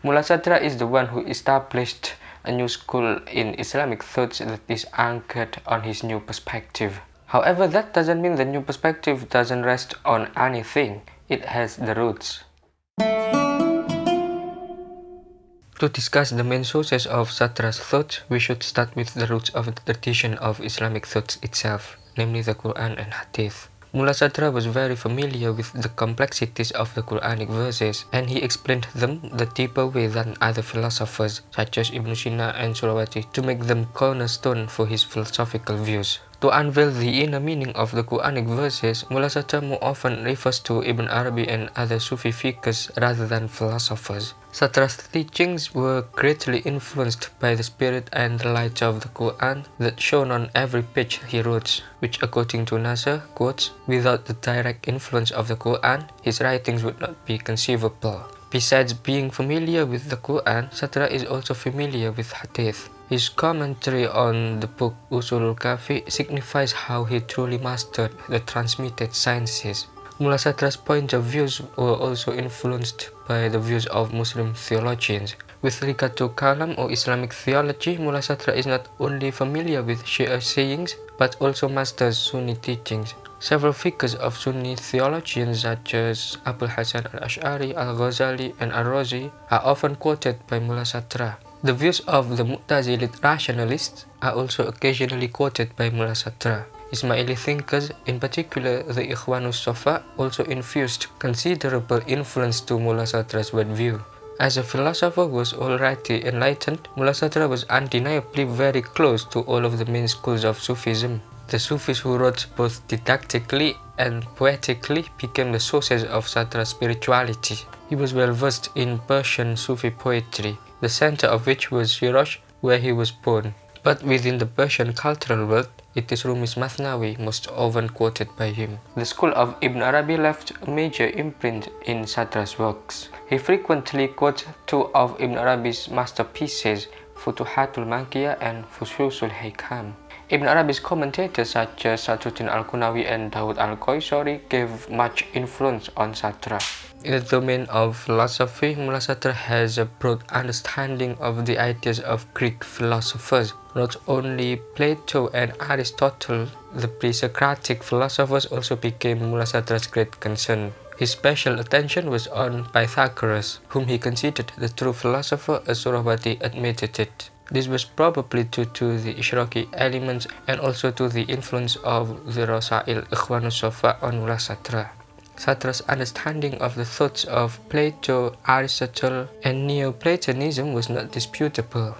Mullah Sadra is the one who established a new school in Islamic thought that is anchored on his new perspective. However, that doesn't mean the new perspective doesn't rest on anything. It has the roots. To discuss the main sources of Sadra's thought, we should start with the roots of the tradition of Islamic thought itself, namely the Quran and Hadith. Mullah Sadra was very familiar with the complexities of the Quranic verses, and he explained them the deeper way than other philosophers such as Ibn Sina and Surawati to make them cornerstone for his philosophical views. To unveil the inner meaning of the Quranic verses, Mullah Sadra more often refers to Ibn Arabi and other Sufi figures rather than philosophers. Sadra's teachings were greatly influenced by the spirit and the light of the Quran that shone on every page he wrote, which according to Nasser, quotes, "Without the direct influence of the Quran, his writings would not be conceivable." Besides being familiar with the Quran, Sadra is also familiar with Hadith. His commentary on the book Usulul Kafi signifies how he truly mastered the transmitted sciences. Mullah Sadra's point of views were also influenced by the views of Muslim theologians. With regard to Kalam or Islamic theology, Mullah Sadra is not only familiar with Shia sayings, but also masters Sunni teachings. Several figures of Sunni theologians such as Abul Hasan al-Ash'ari, al-Ghazali, and al-Razi are often quoted by Mullah Sadra. The views of the Mu'tazilite rationalists are also occasionally quoted by Mullah Sadra. Ismaili thinkers, in particular the Ikhwanus Safa, also infused considerable influence to Mullah Sadra's worldview. As a philosopher who was already enlightened, Mullah Sadra was undeniably very close to all of the main schools of Sufism. The Sufis who wrote both didactically and poetically became the sources of Sadra's spirituality. He was well versed in Persian Sufi poetry, the center of which was Shiraz, where he was born. But within the Persian cultural world, it is Rumi's Masnawi most often quoted by him. The school of Ibn Arabi left a major imprint in Sadra's works. He frequently quotes two of Ibn Arabi's masterpieces, Futuhatul Makkiyah and Fususul Hikam. Ibn Arabi's commentators such as Sadruddin al-Qunawi and Dawud al-Qaisari gave much influence on Sadra. In the domain of philosophy, Mullah Sadra has a broad understanding of the ideas of Greek philosophers. Not only Plato and Aristotle, the pre-Socratic philosophers also became Mullah Sadra's great concern. His special attention was on Pythagoras, whom he considered the true philosopher as Surawati admitted it. This was probably due to the Ishraqi elements and also to the influence of the Rasail Ikhwanus Safa on Mullah Sadra. Sadra's understanding of the thoughts of Plato, Aristotle, and Neoplatonism was not disputable.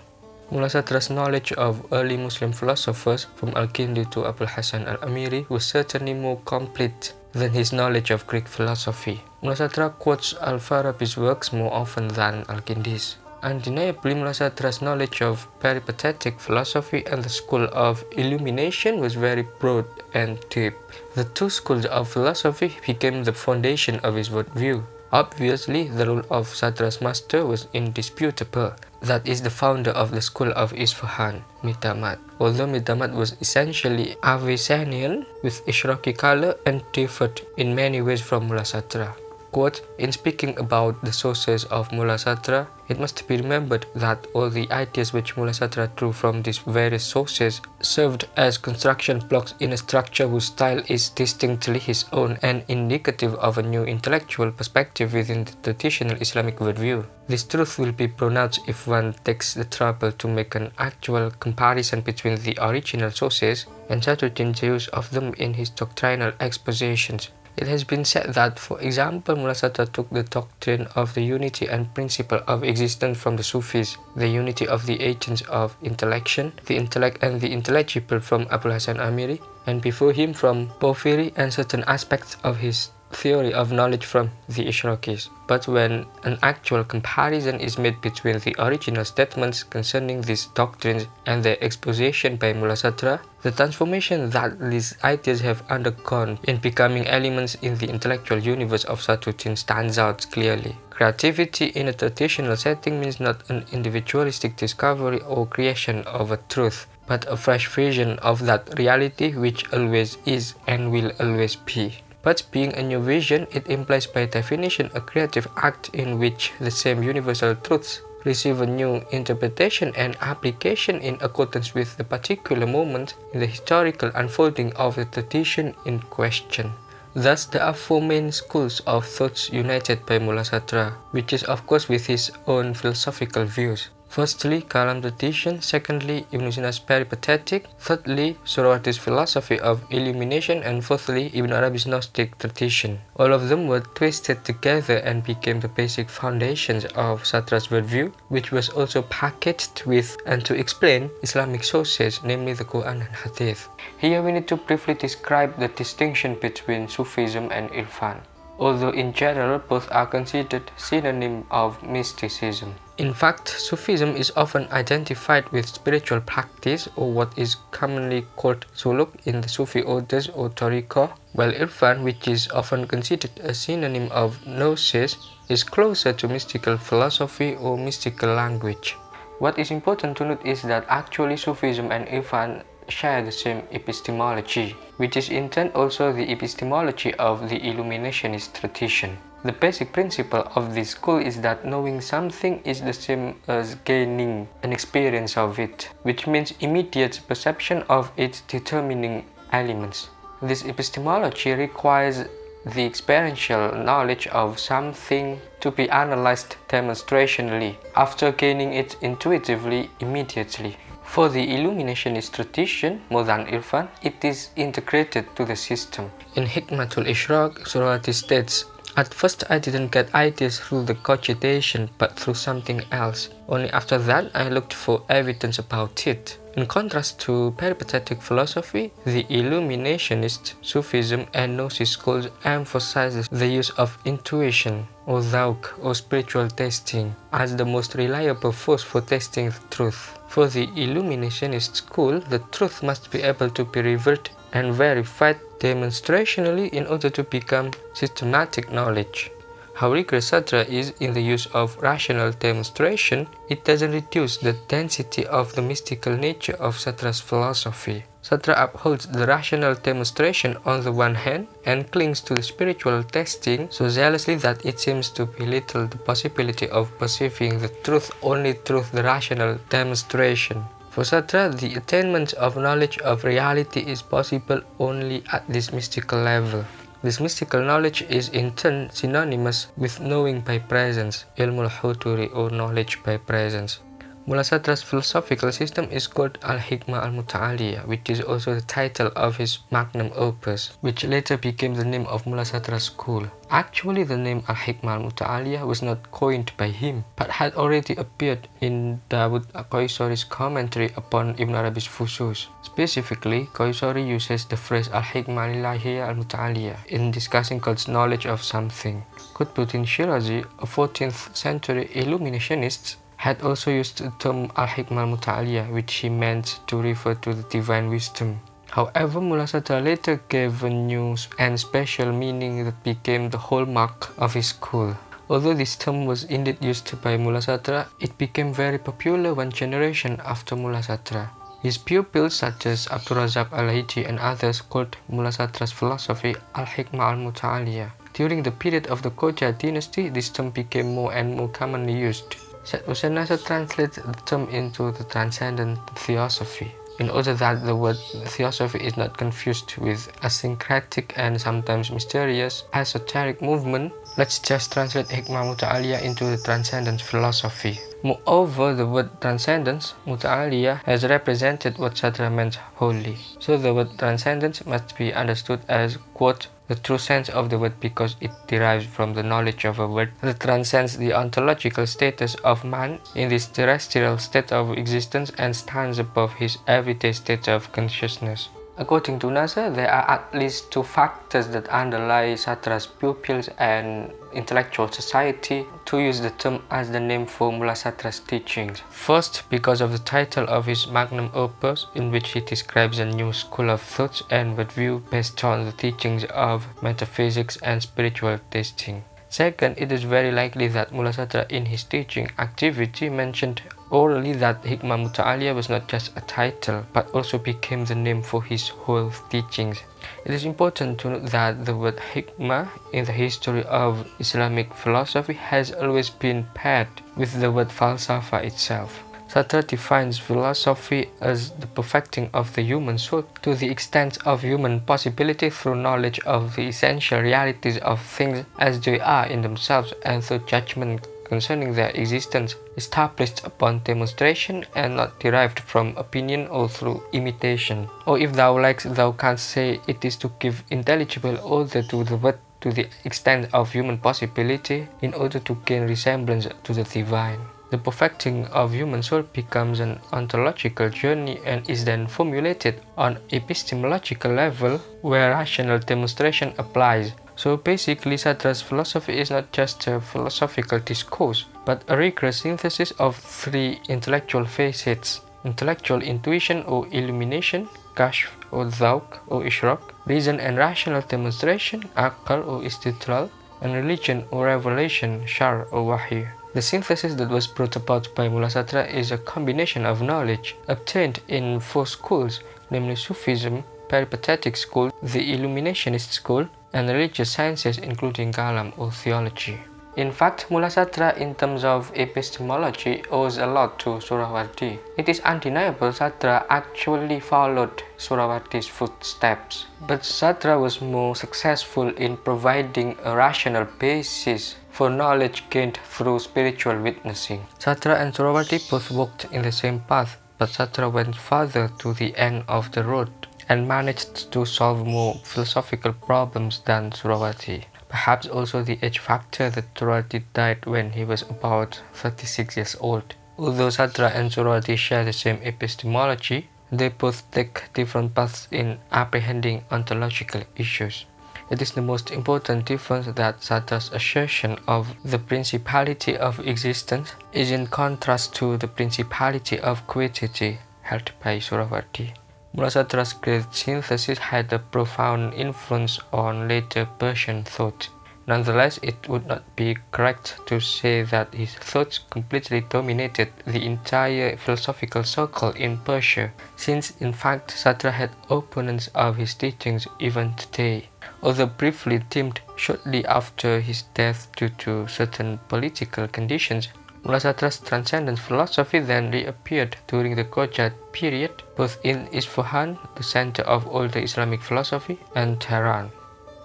Mullah Sadra's knowledge of early Muslim philosophers, from Al-Kindi to Abul Hasan al-Amiri, was certainly more complete than his knowledge of Greek philosophy. Mullah Sadra quotes Al-Farabi's works more often than Al-Kindi's. Undeniably, Mullah Sadra's knowledge of peripatetic philosophy and the school of illumination was very broad and deep. The two schools of philosophy became the foundation of his worldview. Obviously, the role of Sadra's master was indisputable. That is the founder of the school of Isfahan, Mitamad. Although Mitamad was essentially Avicennian with Ishraqi color and differed in many ways from Mullah Sadra. Quote, "In speaking about the sources of Mullah Sadra, it must be remembered that all the ideas which Mullah Sadra drew from these various sources served as construction blocks in a structure whose style is distinctly his own and indicative of a new intellectual perspective within the traditional Islamic worldview. This truth will be pronounced if one takes the trouble to make an actual comparison between the original sources and Sadruddin's use of them in his doctrinal expositions. It has been said that, for example, Mullah Sadra took the doctrine of the unity and principle of existence from the Sufis, the unity of the agents of intellection, the intellect and the intelligible from Abul Hasan Amiri, and before him from Porphyry, and certain aspects of his theory of knowledge from the Ishraqis. But when an actual comparison is made between the original statements concerning these doctrines and their exposition by Mullah Sadra, the transformation that these ideas have undergone in becoming elements in the intellectual universe of Sadruddin stands out clearly. Creativity in a traditional setting means not an individualistic discovery or creation of a truth, but a fresh vision of that reality which always is and will always be. But being a new vision, it implies by definition a creative act in which the same universal truths receive a new interpretation and application in accordance with the particular moment in the historical unfolding of the tradition in question. Thus, there are four main schools of thoughts united by Mulasatra, which is of course with his own philosophical views. Firstly, Kalam tradition, secondly, Ibn Sina's peripatetic, thirdly, Zoroastri's philosophy of illumination, and fourthly, Ibn Arabi's Gnostic tradition. All of them were twisted together and became the basic foundations of Satra's worldview, which was also packaged with and to explain Islamic sources, namely the Quran and Hadith. Here we need to briefly describe the distinction between Sufism and Irfan, although in general both are considered synonyms of mysticism. In fact, Sufism is often identified with spiritual practice or what is commonly called suluk in the Sufi orders or tariqah, while Irfan, which is often considered a synonym of gnosis, is closer to mystical philosophy or mystical language. What is important to note is that actually Sufism and Irfan share the same epistemology, which is in turn also the epistemology of the Illuminationist tradition. The basic principle of this school is that knowing something is the same as gaining an experience of it, which means immediate perception of its determining elements. This epistemology requires the experiential knowledge of something to be analyzed demonstrationally, after gaining it intuitively immediately. For the Illuminationist tradition, more than Irfan, it is integrated to the system. In Hikmatul Ishraq, Zoroastri states, "At first I didn't get ideas through the cogitation but through something else. Only after that I looked for evidence about it." In contrast to peripatetic philosophy, the Illuminationist, Sufism and Gnosis schools emphasizes the use of intuition or dhawq or spiritual testing as the most reliable force for testing the truth. For the Illuminationist school, the truth must be able to be revealed and verified demonstrationally in order to become systematic knowledge. How rigorous Satra is in the use of rational demonstration, it doesn't reduce the density of the mystical nature of Satra's philosophy. Satra upholds the rational demonstration on the one hand and clings to the spiritual testing so zealously that it seems to belittle the possibility of perceiving the truth only through the rational demonstration. For Satra, the attainment of knowledge of reality is possible only at this mystical level. This mystical knowledge is in turn synonymous with knowing by presence, ilmul huduri or knowledge by presence. Mullah Satra's philosophical system is called Al-Hikmah Al-Muta'aliyah, which is also the title of his magnum opus, which later became the name of Mullah Satra's school. Actually, the name Al-Hikmah Al-Muta'aliyah was not coined by him, but had already appeared in Dawood Qaisari's commentary upon Ibn Arabi's Fusus. Specifically, Qaisari uses the phrase Al-Hikmah Al-Ilahiyah Al-Muta'aliyah in discussing God's knowledge of something. Qutbuddin Shirazi, a 14th century illuminationist, had also used the term Al-Hikmah Al-Muta'aliyah, which he meant to refer to the divine wisdom. However, Mullah Satra later gave a new and special meaning that became the hallmark of his school. Although this term was indeed used by Mullah Satra, it became very popular one generation after Mullah Satra. His pupils such as Abdul Razak Al-Hiji and others called Mullah Satra's philosophy Al-Hikmah Al-Muta'aliyah. During the period of the Qajar dynasty, this term became more and more commonly used. Syed Hussain Nasr translated the term into the transcendent theosophy, in order that the word theosophy is not confused with a syncretic and sometimes mysterious esoteric movement. Let's just translate Hikmah Muta'aliyah into the transcendent philosophy. Moreover, the word transcendence, Muta'aliyah, has represented what Satra meant wholly. So the word transcendence must be understood as, quote, the true sense of the word because it derives from the knowledge of a word that transcends the ontological status of man in this terrestrial state of existence and stands above his everyday state of consciousness. According to Nasr, there are at least two factors that underlie Satra's pupils and intellectual society to use the term as the name for Mullah Satra's teachings. First, because of the title of his magnum opus, in which he describes a new school of thought and worldview based on the teachings of metaphysics and spiritual testing. Second, it is very likely that Mullah Satra in his teaching activity mentioned orally that Hikmah Muta'aliyah was not just a title, but also became the name for his whole teachings. It is important to note that the word hikmah in the history of Islamic philosophy has always been paired with the word falsafa itself. Sartre defines philosophy as the perfecting of the human soul to the extent of human possibility through knowledge of the essential realities of things as they are in themselves and through judgment concerning their existence, established upon demonstration and not derived from opinion or through imitation. Or if thou likest, thou canst say it is to give intelligible order to the word to the extent of human possibility in order to gain resemblance to the divine. The perfecting of human soul becomes an ontological journey and is then formulated on epistemological level where rational demonstration applies. So basically, Sartre's philosophy is not just a philosophical discourse, but a rigorous synthesis of three intellectual facets: intellectual intuition or illumination, kashf or dhawq or ishraq, reason and rational demonstration, aql or istidlal, and religion or revelation, shar or wahy. The synthesis that was brought about by Mullah Sadra is a combination of knowledge obtained in four schools, namely Sufism, Peripatetic school, the Illuminationist school, and religious sciences including Kalam or theology. In fact, Mullah Sadra in terms of epistemology owes a lot to Suhrawardi. It is undeniable Sadra actually followed Suhrawardi's footsteps, but Sadra was more successful in providing a rational basis for knowledge gained through spiritual witnessing. Sadra and Suhrawardi both walked in the same path, but Sadra went farther to the end of the road and managed to solve more philosophical problems than Suhrawardi. Perhaps also the age factor that Suhrawardi died when he was about 36 years old. Although Sadra and Suhrawardi share the same epistemology, they both take different paths in apprehending ontological issues. It is the most important difference that Sadra's assertion of the principality of existence is in contrast to the principality of quiddity held by Suhrawardi. Mullah Sadra's great synthesis had a profound influence on later Persian thought. Nonetheless, it would not be correct to say that his thoughts completely dominated the entire philosophical circle in Persia, since in fact Sadra had opponents of his teachings even today. Although briefly dimmed shortly after his death due to certain political conditions, Mullah Sadra's transcendent philosophy then reappeared during the Qajar period, both in Isfahan, the center of all the Islamic philosophy, and Tehran.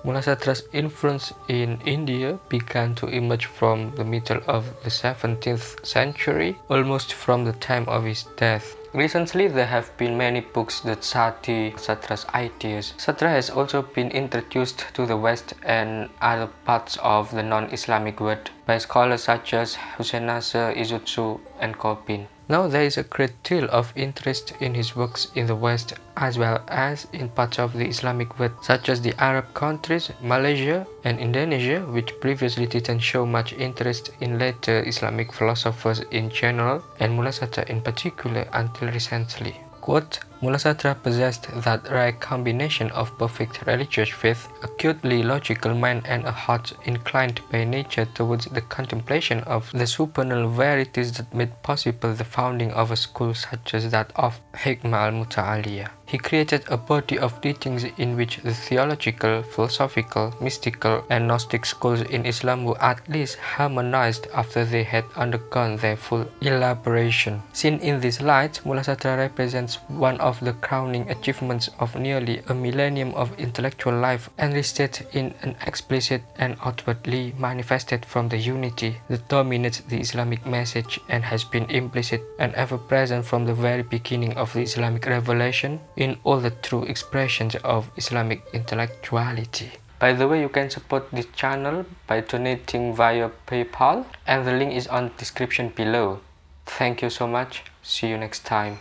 Mullah Sadra's influence in India began to emerge from the middle of the 17th century, almost from the time of his death. Recently, there have been many books that study Sadra's ideas. Sadra has also been introduced to the West and other parts of the non-Islamic world by scholars such as Hussein Nasr, Izudsu, and Corbin. Now there is a great deal of interest in his works in the West as well as in parts of the Islamic world such as the Arab countries, Malaysia and Indonesia, which previously didn't show much interest in later Islamic philosophers in general and Mullah Sadra in particular until recently. Quote, Mullah Sadra possessed that rare combination of perfect religious faith, acutely logical mind and a heart inclined by nature towards the contemplation of the supernal verities that made possible the founding of a school such as that of Hikmah al-Muta'aliyah. He created a body of teachings in which the theological, philosophical, mystical, and Gnostic schools in Islam were at least harmonized after they had undergone their full elaboration. Seen in this light, Mullah Sadra represents one of the crowning achievements of nearly a millennium of intellectual life, enlisted in an explicit and outwardly manifested from the unity that dominates the Islamic message and has been implicit and ever present from the very beginning of the Islamic revelation in all the true expressions of Islamic intellectuality. By the way, you can support this channel by donating via PayPal and the link is on the description below. Thank you so much. See you next time.